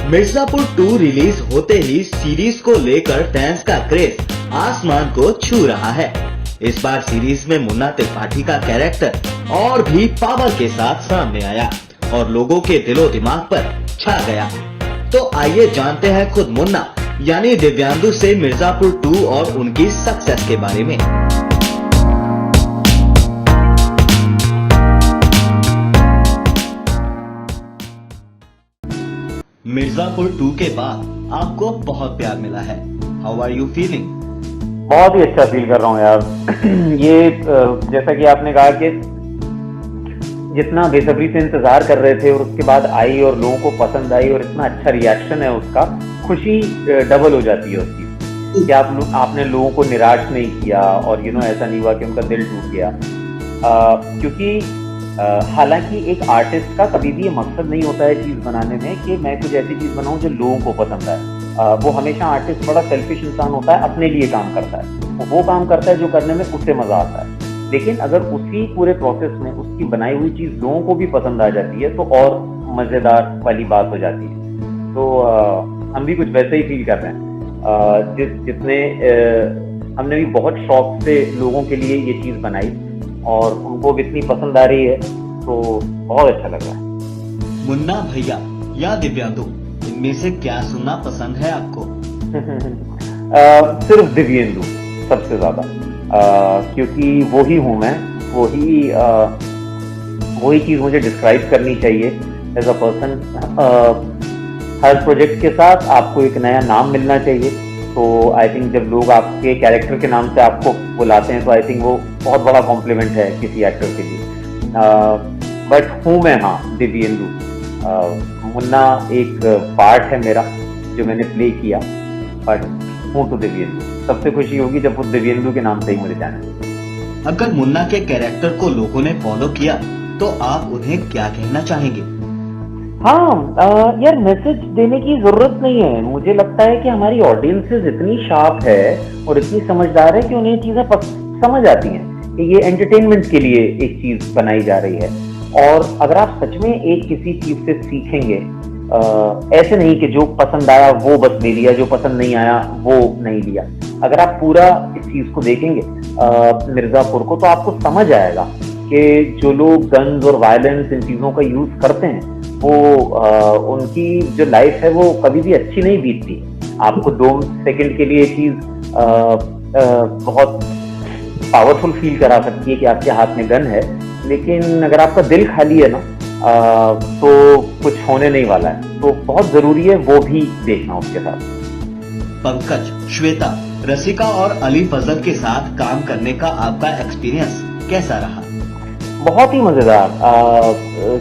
Mirzapur 2 release होते ही series को लेकर फैंस का क्रेज आसमान को छू रहा है। इस बार सीरीज में मुन्ना त्रिपाठी का कैरेक्टर और भी पावर के साथ सामने आया और लोगों के दिलो दिमाग पर छा गया। तो आइए जानते हैं खुद मुन्ना यानी दिव्यांदु से मिर्जापुर 2 और उनकी सक्सेस के बारे में। मिर्जापुर 2 के बाद आपको बहुत प्यार मिला है। How are you feeling? बहुत ही अच्छा फील कर रहा हूँ यार। ये जैसा कि आपने कहा कि जितना बेसब्री से इंतजार कर रहे थे और उसके बाद आई और लोगों को पसंद आई और इतना अच्छा रिएक्शन है उसका, खुशी डबल हो जाती है उसकी कि आपने लोगों को निराश नहीं किया और ऐसा नहीं हुआ कि उनका दिल टूट गया। क्योंकि हालांकि एक आर्टिस्ट का कभी भी ये मकसद नहीं होता है चीज बनाने में कि मैं कुछ ऐसी चीज बनाऊं जो लोगों को पसंद आए। वो हमेशा आर्टिस्ट बड़ा सेल्फिश इंसान होता है, अपने लिए काम करता है, वो काम करता है जो करने में उससे मजा आता है। लेकिन अगर उसी पूरे प्रोसेस में उसकी बनाई हुई चीज लोगों को भी पसंद आ जाती है तो और मजेदार वाली बात हो जाती है। तो हम भी कुछ वैसे ही फील कर रहे हैं। जितने हमने भी बहुत शौक से लोगों के लिए ये चीज बनाई और उनको भी इतनी पसंद आ रही है तो बहुत अच्छा लग रहा है। मुन्ना भैया या दिव्यांदु, इनमें से क्या सुनना पसंद है आपको? सिर्फ दिव्येंदु सबसे ज्यादा, क्योंकि वो ही हूँ मैं, वही चीज मुझे डिस्क्राइब करनी चाहिए एज अ पर्सन। हर प्रोजेक्ट के साथ आपको एक नया नाम मिलना चाहिए। तो आई थिंक जब लोग आपके कैरेक्टर के नाम से आपको बुलाते हैं तो आई थिंक वो बहुत बड़ा कॉम्प्लीमेंट है किसी एक्टर के लिए। बट हूँ मैं, हाँ, दिव्येंदु। मुन्ना एक पार्ट है मेरा जो मैंने प्ले किया, बट हूँ तो दिव्येंदु। सबसे खुशी होगी जब वो दिव्येंदु के नाम से ही मुझे जाने। अगर मुन्ना के कैरेक्टर को लोगों ने फॉलो किया तो आप उन्हें क्या कहना चाहेंगे? हाँ यार, मैसेज देने की जरूरत नहीं है। मुझे लगता है कि हमारी ऑडियंसेस इतनी शार्प है और इतनी समझदार है कि उन्हें चीजें समझ आती हैं कि ये एंटरटेनमेंट के लिए एक चीज बनाई जा रही है। और अगर आप सच में एक किसी चीज से सीखेंगे, ऐसे नहीं कि जो पसंद आया वो बस ले लिया, जो पसंद नहीं आया वो नहीं लिया। अगर आप पूरा इस चीज को देखेंगे मिर्जापुर को, तो आपको समझ आएगा कि जो लोग गन्स और वायलेंस इन चीजों का यूज करते हैं वो उनकी जो लाइफ है वो कभी भी अच्छी नहीं बीतती। आपको 2 सेकंड के लिए चीज बहुत पावरफुल फील करा सकती है कि आपके हाथ में गन है, लेकिन अगर आपका दिल खाली है ना, तो कुछ होने नहीं वाला है। तो बहुत जरूरी है वो भी देखना उसके साथ। पंकज, श्वेता, रसिका और अली फजल के साथ काम करने का आपका एक्सपीरियंस कैसा रहा? बहुत ही मजेदार।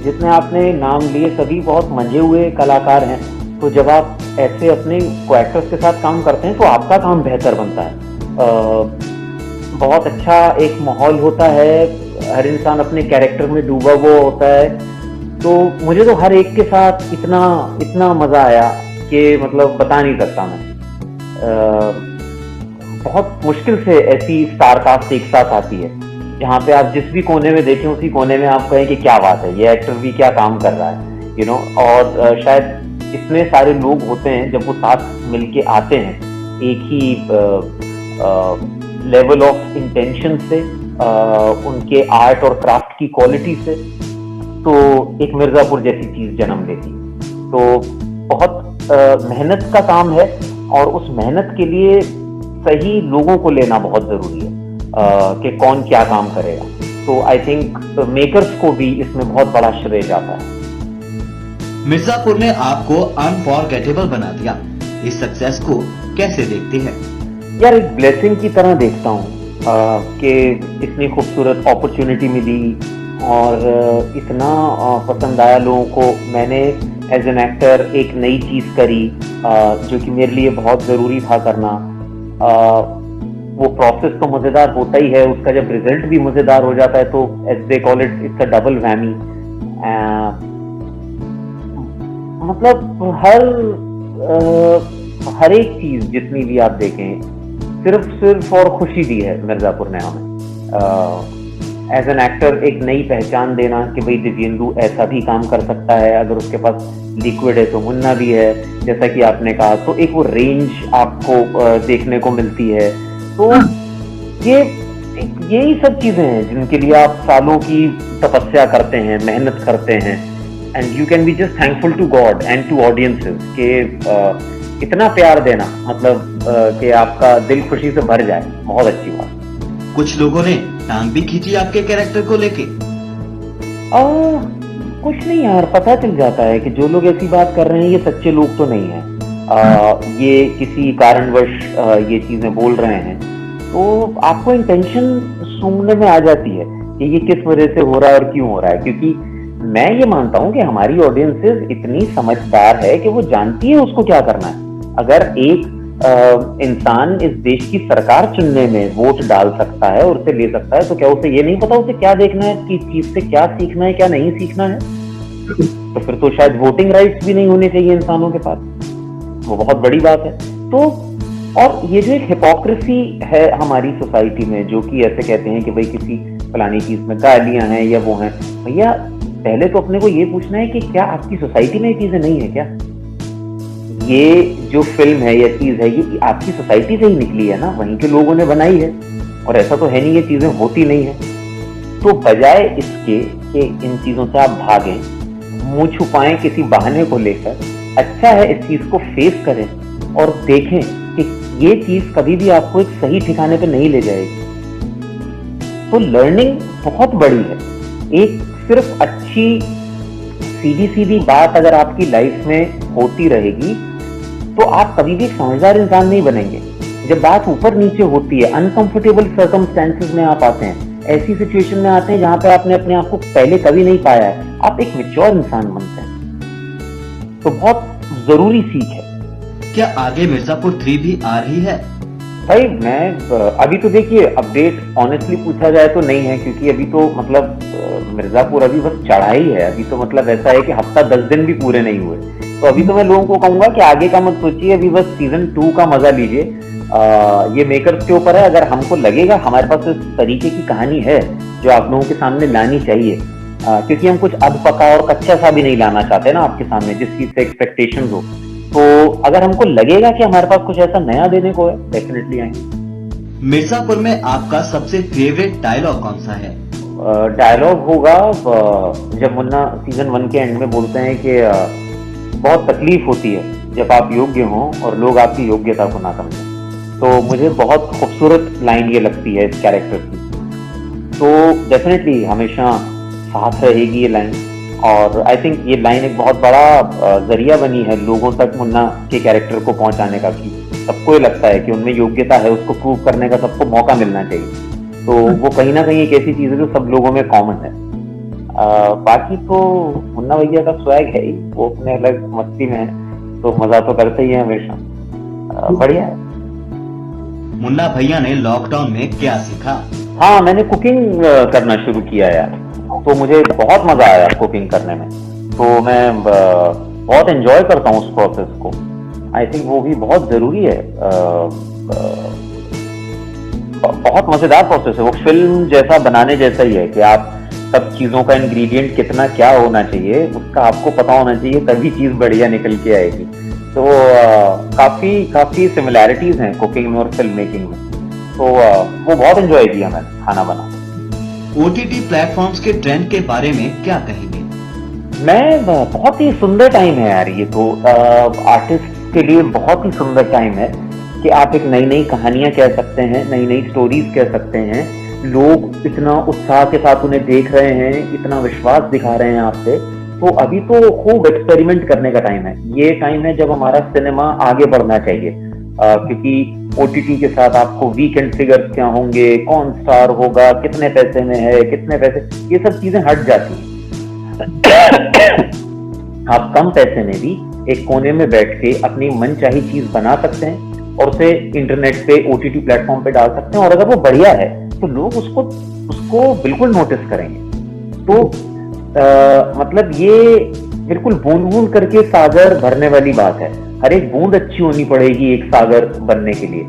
जितने आपने नाम लिए सभी बहुत मंजे हुए कलाकार हैं। तो जब आप ऐसे अपने को एक्टर्स के साथ काम करते हैं तो आपका काम बेहतर बनता है। बहुत अच्छा एक माहौल होता है, हर इंसान अपने कैरेक्टर में डूबा हुआ होता है। तो मुझे तो हर एक के साथ इतना मजा आया कि मतलब बता नहीं सकता मैं। बहुत मुश्किल से ऐसी स्टार कास्ट एक साथ आती है जहाँ पे आप जिस भी कोने में देखें उसी कोने में आप कहें कि क्या बात है, ये एक्टर भी क्या काम कर रहा है, और शायद इतने सारे लोग होते हैं जब वो साथ मिलके आते हैं एक ही लेवल ऑफ इंटेंशन से, उनके आर्ट और क्राफ्ट की क्वालिटी से, तो एक मिर्जापुर जैसी चीज जन्म लेती। तो बहुत मेहनत का काम है और उस मेहनत के लिए सही लोगों को लेना बहुत जरूरी है कि कौन क्या काम करेगा। तो आई थिंक मेकर्स को भी इसमें बहुत बड़ा श्रेय जाता है। मिर्जापुर ने आपको अनफॉरगेटेबल बना दिया, इस सक्सेस को कैसे देखते हैं? यार, एक ब्लेसिंग की तरह देखता हूँ कि इतनी खूबसूरत अपॉर्चुनिटी मिली और इतना पसंद आया लोगों को। मैंने एज एन एक्टर एक नई चीज करी जो कि मेरे लिए बहुत जरूरी था करना। वो प्रोसेस तो मजेदार होता ही है, उसका जब रिजल्ट भी मजेदार हो जाता है तो as they call it's a double whammy. मतलब हर एक चीज जितनी भी आप देखें सिर्फ और खुशी दी है मिर्जापुर ने हमें। एज एन एक्टर एक नई पहचान देना कि भाई दिव्येंदु ऐसा भी काम कर सकता है, अगर उसके पास लिक्विड है तो मुन्ना भी है, जैसा कि आपने कहा, तो एक वो रेंज आपको देखने को मिलती है। तो ये यही सब चीजें हैं जिनके लिए आप सालों की तपस्या करते हैं, मेहनत करते हैं, and you can be just thankful to God and to audiences के इतना प्यार देना, मतलब कि आपका दिल खुशी से भर जाए, बहुत अच्छी बात। कुछ लोगों ने टांग भी खींची आपके कैरेक्टर को लेके। कुछ नहीं यार, पता चल जाता है कि जो लोग ऐसी बात कर रहे हैं ये सच्चे लोग तो नहीं है। ये किसी कारणवश ये चीजें बोल रहे हैं, तो आपको इंटेंशन सूंघने में आ जाती है कि ये किस वजह से हो रहा है और क्यों हो रहा है। क्योंकि मैं ये मानता हूं कि हमारी ऑडियंसेस इतनी समझदार है कि वो जानती है उसको क्या करना है। अगर एक इंसान इस देश की सरकार चुनने में वोट डाल सकता है और उसे ले सकता है, तो क्या उसे ये नहीं पता उसे क्या देखना है, किस चीज से क्या सीखना है, क्या नहीं सीखना है? तो फिर तो शायद वोटिंग राइट्स भी नहीं होने चाहिए इंसानों के पास। वो बहुत बड़ी बात है। तो और ये जो एक हिपोक्रेसी है हमारी सोसाइटी में, जो कि ऐसे कहते हैं कि भाई किसी फलानी चीज में गालियां हैं या वो हैं, भैया पहले तो अपने को ये पूछना है कि क्या आपकी सोसाइटी में ये चीजें नहीं है क्या? ये जो फिल्म है या चीज है ये आपकी सोसाइटी से ही निकली है ना, वहीं के लोगों ने बनाई है, और ऐसा तो है नहीं ये चीजें होती नहीं है। तो बजाय इसके कि इन चीजों से आप भागें, मुंह छुपाएं किसी बहाने को लेकर, अच्छा है इस चीज को फेस करें और देखें कि ये चीज कभी भी आपको एक सही ठिकाने पे नहीं ले जाएगी। तो लर्निंग बहुत बड़ी है। एक सिर्फ अच्छी सीधी सीधी बात अगर आपकी लाइफ में होती रहेगी तो आप कभी भी समझदार इंसान नहीं बनेंगे। जब बात ऊपर नीचे होती है, अनकंफर्टेबल सर्कमस्टेंसेस में आप आते हैं, ऐसी सिचुएशन में आते हैं जहां पे आपने अपने आप को पहले कभी नहीं पाया है, आप एक मैच्योर इंसान बनते हैं। तो बहुत जरूरी सीख है। क्या आगे मिर्जापुर 3 भी आ रही है? भाई मैं अभी तो देखिए अपडेट ऑनेस्टली पूछा जाए तो नहीं है, क्योंकि अभी तो मतलब मिर्जापुर अभी बस चढ़ा ही है। अभी तो मतलब ऐसा है कि हफ्ता 10 दिन भी पूरे नहीं हुए। तो अभी तो मैं लोगों को कहूंगा कि आगे का मत सोचिए, अभी बस सीजन 2 का मजा लीजिए। ये मेकर्स के ऊपर है। अगर हमको लगेगा हमारे पास इस तरीके की कहानी है जो आप लोगों के सामने लानी चाहिए, क्योंकि हम कुछ अध पका और कच्चा सा भी नहीं लाना चाहते ना आपके सामने, जिस चीज से एक्सपेक्टेशंस हो। तो अगर हमको लगेगा कि हमारे पास कुछ ऐसा नया देने को है, डेफिनेटली आएंगे। मिर्जापुर में आपका सबसे फेवरेट डायलॉग कौन सा है? डायलॉग होगा जब मुन्ना सीजन 1 के एंड में बोलते हैं कि बहुत तकलीफ होती है जब आप योग्य हों और लोग आपकी योग्यता को ना समझें। तो मुझे बहुत खूबसूरत लाइन ये लगती है इस कैरेक्टर की। तो डेफिनेटली हमेशा साथ रहेगी ये लाइन, और आई थिंक ये लाइन एक बहुत बड़ा जरिया बनी है लोगों तक मुन्ना के कैरेक्टर को पहुंचाने का, कि सबको ये लगता है कि उनमें योग्यता है, उसको प्रूव करने का सबको मौका मिलना चाहिए। तो वो कहीं ना कहीं एक ऐसी चीज है जो सब लोगों में कॉमन है। बाकी तो मुन्ना भैया का स्वैग है ही, वो अपने अलग मस्ती में है, तो मजा तो करते ही है हमेशा। बढ़िया है। मुन्ना भैया ने लॉकडाउन में क्या सीखा? हाँ, मैंने कुकिंग करना शुरू किया यार, तो मुझे बहुत मजा आया कुकिंग करने में। तो मैं बहुत एंजॉय करता हूँ उस प्रोसेस को। आई थिंक वो भी बहुत जरूरी है। बहुत मजेदार प्रोसेस है वो, फिल्म जैसा बनाने जैसा ही है कि आप सब चीजों का इंग्रेडिएंट कितना क्या होना चाहिए उसका आपको पता होना चाहिए, तभी चीज बढ़िया निकल के आएगी। तो काफी सिमिलैरिटीज हैं कुकिंग में और फिल्म मेकिंग में। तो वो बहुत एंजॉय किया मैंने खाना बना। OTT प्लेटफॉर्म्स के ट्रेंड के बारे में क्या कहेंगे? मैं बहुत ही सुंदर टाइम है यार ये तो, आर्टिस्ट के लिए बहुत ही सुंदर टाइम है कि आप एक नई नई कहानियां कह सकते हैं, नई नई स्टोरीज कह सकते हैं। लोग इतना उत्साह के साथ उन्हें देख रहे हैं, इतना विश्वास दिखा रहे हैं आप पे। तो अभी तो खूब एक्सपेरिमेंट करने का टाइम है। ये टाइम है जब हमारा सिनेमा आगे बढ़ना चाहिए, क्योंकि OTT के साथ आपको वीकेंड फिगर्स क्या होंगे, कौन स्टार होगा, कितने पैसे में है, कितने पैसे, ये सब चीजें हट जाती हैं। आप कम पैसे में भी एक कोने में बैठ के अपनी मनचाही चीज बना सकते हैं और उसे इंटरनेट पे OTT प्लेटफॉर्म पे डाल सकते हैं, और अगर वो बढ़िया है तो लोग उसको बिल्कुल नोटिस करेंगे। तो मतलब ये बिल्कुल बूंद बूंद करके सागर भरने वाली बात है। हर एक बूंद अच्छी होनी पड़ेगी एक सागर बनने के लिए,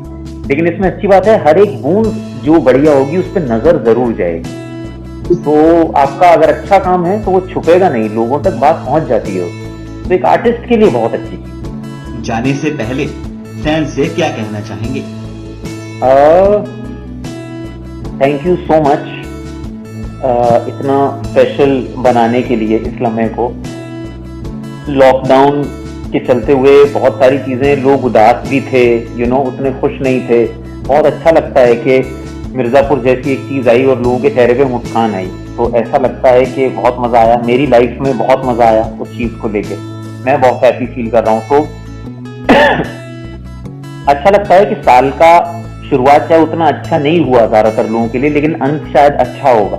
लेकिन इसमें अच्छी बात है हर एक बूंद जो बढ़िया होगी उस पर नजर जरूर जाएगी। तो आपका अगर अच्छा काम है तो वो छुपेगा नहीं, लोगों तक बात पहुंच जाती है। तो एक आर्टिस्ट के लिए बहुत अच्छी चीज। जाने से पहले फैंस से क्या कहना चाहेंगे? थैंक यू सो मच इतना स्पेशल बनाने के लिए इस लम्हे को। लॉकडाउन के चलते हुए बहुत सारी चीजें, लोग उदास भी थे, उतने खुश नहीं थे। बहुत अच्छा लगता है कि मिर्जापुर जैसी एक चीज आई और लोगों के चेहरे पे मुस्कान आई, तो ऐसा लगता है कि बहुत मजा आया। मेरी लाइफ में बहुत मजा आया उस चीज को लेके, मैं बहुत हैप्पी फील कर रहा हूँ। तो अच्छा लगता है कि साल का शुरुआत चाहे उतना अच्छा नहीं हुआ ज्यादातर लोगों के लिए, लेकिन अंत शायद अच्छा होगा,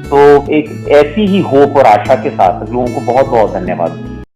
तो एक ऐसी ही होप और आशा के साथ लोगों को बहुत बहुत धन्यवाद।